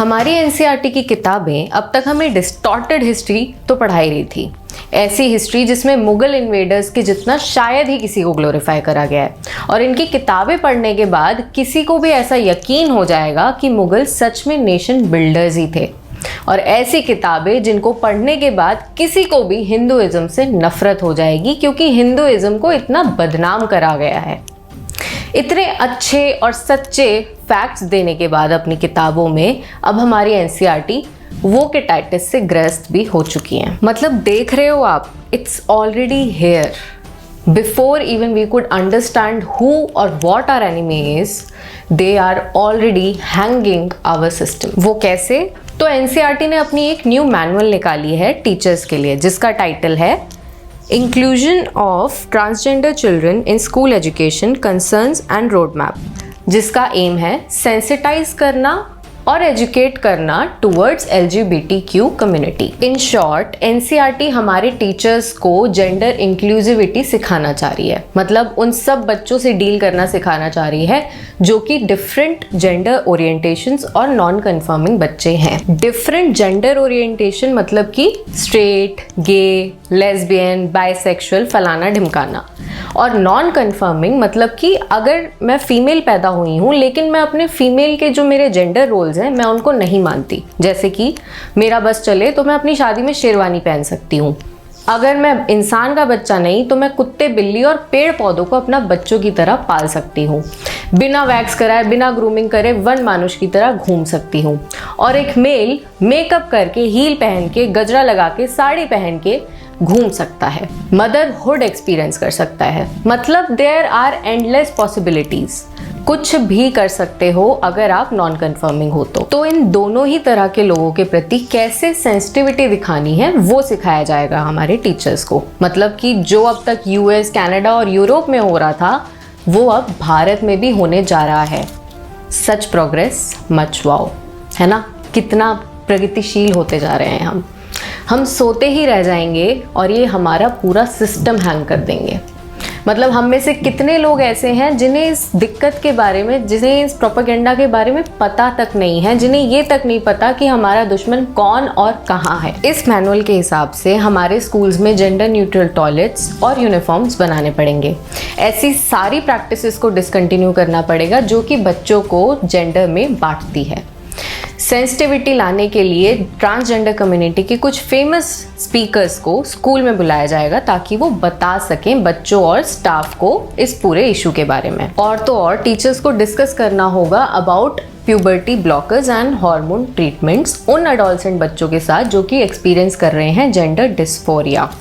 हमारी एनसीईआरटी की किताबें अब तक हमें डिस्टॉर्टेड हिस्ट्री तो पढ़ाई रही थी, ऐसी हिस्ट्री जिसमें मुगल इन्वेडर्स के जितना शायद ही किसी को ग्लोरीफाई करा गया है। और इनकी किताबें पढ़ने के बाद किसी को भी ऐसा यकीन हो जाएगा कि मुगल सच में नेशन बिल्डर्स ही थे। और ऐसी किताबें जिनको पढ़ने के बाद किसी को भी हिंदुइज्म से नफरत हो जाएगी, क्योंकि हिंदुइज्म को इतना बदनाम करा गया है। इतने अच्छे और सच्चे फैक्ट्स देने के बाद अपनी किताबों में अब हमारी एनसीईआरटी वोकेटाइटिस से ग्रस्त भी हो चुकी हैं। मतलब देख रहे हो आप, it's already here. Before even we could understand who और what are enemy is, they are already hanging our system. वो कैसे? तो एनसीईआरटी ने अपनी एक न्यू मैनुअल निकाली है टीचर्स के लिए, जिसका टाइटल है inclusion of transgender children in school education concerns and road map, जिसका एम है सेंसिटाइज करना और एजुकेट करना towards LGBTQ community. In short, NCERT हमारे टीचर्स को जेंडर इंक्लूसिविटी सिखाना चाह रही है। मतलब उन सब बच्चों से डील करना सिखाना चाह रही है जो कि डिफरेंट जेंडर ओरिएंटेशंस और नॉन कन्फर्मिंग बच्चे हैं। डिफरेंट जेंडर ओरिएंटेशन मतलब कि स्ट्रेट, गे, लेस्बियन, बाइसेक्सुअल, फलाना ढिमकाना। और नॉन कन्फर्मिंग मतलब कि अगर मैं फीमेल पैदा हुई हूँ लेकिन मैं अपने फीमेल के जो मेरे जेंडर रोल्स हैं मैं उनको नहीं मानती। जैसे कि मेरा बस चले तो मैं अपनी शादी में शेरवानी पहन सकती हूँ। अगर मैं इंसान का बच्चा नहीं तो मैं कुत्ते, बिल्ली और पेड़ पौधों को अपना बच्चों की तरह पाल सकती हूँ। बिना वैक्स कराए, बिना ग्रूमिंग करे वन मानुष की तरह घूम सकती हूँ। और एक मेल मेकअप करके, हील पहन के, गजरा लगा के, साड़ी पहन के घूम सकता है, मदरहुड एक्सपीरियंस कर सकता है। मतलब देयर आर एंडलेस पॉसिबिलिटीज। कुछ भी कर सकते हो अगर आप नॉन कन्फर्मिंग हो तो इन दोनों ही तरह के लोगों के प्रति कैसे सेंसिटिविटी दिखानी है वो सिखाया जाएगा हमारे टीचर्स को। मतलब कि जो अब तक US, कनाडा और यूरोप में हो रहा था वो अब भारत में भी होने जा रहा है। सच प्रोग्रेस, मच वाओ, है ना? कितना प्रगतिशील होते जा रहे हैं हम सोते ही रह जाएंगे और ये हमारा पूरा सिस्टम हैंग कर देंगे। मतलब हम में से कितने लोग ऐसे हैं जिन्हें इस दिक्कत के बारे में, जिन्हें इस प्रोपेगेंडा के बारे में पता तक नहीं है, जिन्हें ये तक नहीं पता कि हमारा दुश्मन कौन और कहाँ है। इस मैनुअल के हिसाब से हमारे स्कूल्स में जेंडर न्यूट्रल टॉयलेट्स और यूनिफॉर्म्स बनाने पड़ेंगे। ऐसी सारी प्रैक्टिसेस को डिसकंटिन्यू करना पड़ेगा जो कि बच्चों को जेंडर में बांटती है। सेंसिटिविटी लाने के लिए ट्रांसजेंडर कम्युनिटी के कुछ फेमस स्पीकर्स को स्कूल में बुलाया जाएगा ताकि वो बता सकें बच्चों और स्टाफ को इस पूरे इशू के बारे में। और तो और टीचर्स को डिस्कस करना होगा about puberty blockers and hormone treatments उन एडोलसेंट बच्चों के साथ जो कि एक्सपीरियंस कर रहे हैं जेंडर डिस्फोरिया।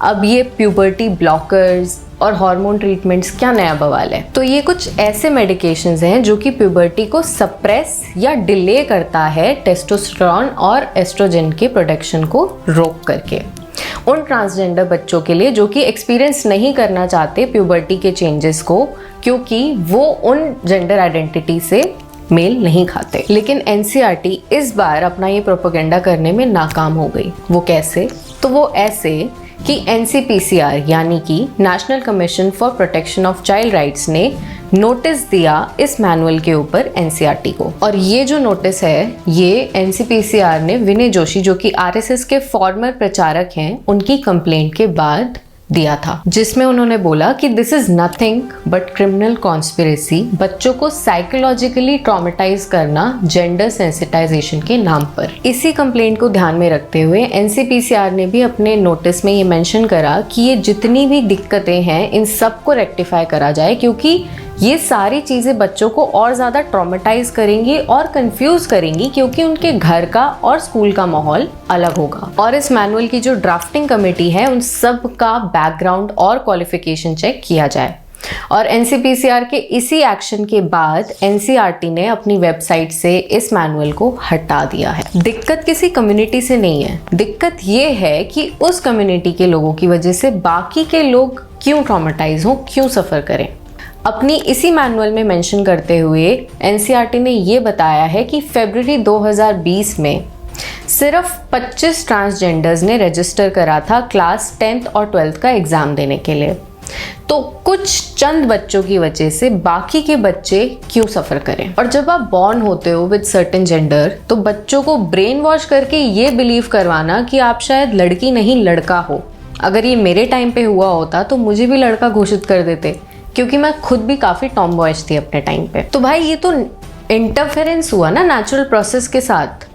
अब ये प्यूबर्टी ब्लॉकर्स और हार्मोन ट्रीटमेंट्स क्या नया बवाल है? तो ये कुछ ऐसे मेडिकेशंस हैं जो कि प्यूबर्टी को सप्रेस या डिले करता है टेस्टोस्टेरोन और एस्ट्रोजन के प्रोडक्शन को रोक करके। उन ट्रांसजेंडर बच्चों के लिए जो कि एक्सपीरियंस नहीं करना चाहते प्यूबर्टी के चेंजेस को, क्योंकि वो उन जेंडर आइडेंटिटी से मेल नहीं खाते। लेकिन एनसीईआरटी इस बार अपना ये प्रोपेगेंडा करने में नाकाम हो गई। वो कैसे? तो वो ऐसे कि NCPCR यानी कि national commission for protection of child rights ने नोटिस दिया इस मैनुअल के ऊपर एनसीईआरटी को। और ये जो नोटिस है ये NCPCR ने विनय जोशी, जो कि RSS के फॉर्मर प्रचारक हैं, उनकी कंप्लेंट के बाद दिया था, जिसमें उन्होंने बोला कि this is nothing but criminal conspiracy, बच्चों को साइकोलॉजिकली ट्रॉमेटाइज करना जेंडर सेंसिटाइजेशन के नाम पर। इसी कंप्लेंट को ध्यान में रखते हुए NCPCR ने भी अपने नोटिस में ये मेंशन करा कि ये जितनी भी दिक्कतें हैं इन सबको रेक्टिफाई करा जाए, क्योंकि ये सारी चीज़ें बच्चों को और ज़्यादा ट्रॉमेटाइज करेंगी और कंफ्यूज करेंगी, क्योंकि उनके घर का और स्कूल का माहौल अलग होगा। और इस मैनुअल की जो ड्राफ्टिंग कमेटी है उन सब का बैकग्राउंड और क्वालिफिकेशन चेक किया जाए। और NCPCR के इसी एक्शन के बाद NCERT ने अपनी वेबसाइट से इस मैनुअल को हटा दिया है। दिक्कत किसी कम्युनिटी से नहीं है, दिक्कत ये है कि उस कम्युनिटी के लोगों की वजह से बाकी के लोग क्यों ट्रॉमेटाइज हों, क्यों सफ़र करें। अपनी इसी मैनुअल में मेंशन करते हुए NCERT ने ये बताया है कि फरवरी 2020 में सिर्फ 25 ट्रांसजेंडर्स ने रजिस्टर करा था क्लास 10th और 12th का एग्ज़ाम देने के लिए। तो कुछ चंद बच्चों की वजह से बाकी के बच्चे क्यों सफ़र करें। और जब आप बॉर्न होते हो विद सर्टेन जेंडर, तो बच्चों को ब्रेन वॉश करके ये बिलीव करवाना कि आप शायद लड़की नहीं लड़का हो। अगर ये मेरे टाइम पे हुआ होता तो मुझे भी लड़का घोषित कर देते, क्योंकि मैं खुद भी काफ़ी टॉमबॉयज थी अपने टाइम पे। तो भाई ये तो इंटरफेरेंस हुआ ना नेचुरल प्रोसेस के साथ।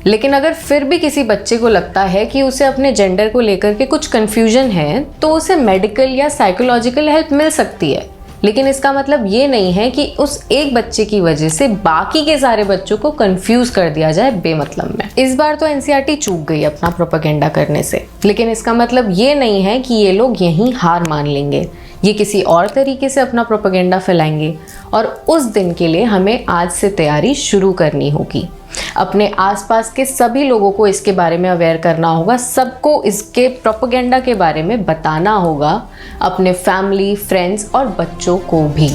लेकिन अगर फिर भी किसी बच्चे को लगता है कि उसे अपने जेंडर को लेकर के कुछ कन्फ्यूजन है, तो उसे मेडिकल या साइकोलॉजिकल हेल्प मिल सकती है। लेकिन इसका मतलब ये नहीं है कि उस एक बच्चे की वजह से बाकी के सारे बच्चों को कंफ्यूज कर दिया जाए बेमतलब में। इस बार तो एनसीईआरटी चूक गई अपना प्रोपेगेंडा करने से, लेकिन इसका मतलब ये नहीं है कि ये लोग यहीं हार मान लेंगे। ये किसी और तरीके से अपना प्रोपेगेंडा फैलाएंगे और उस दिन के लिए हमें आज से तैयारी शुरू करनी होगी। अपने आसपास के सभी लोगों को इसके बारे में अवेयर करना होगा, सबको इसके प्रोपेगेंडा के बारे में बताना होगा, अपने फैमिली, फ्रेंड्स और बच्चों को भी।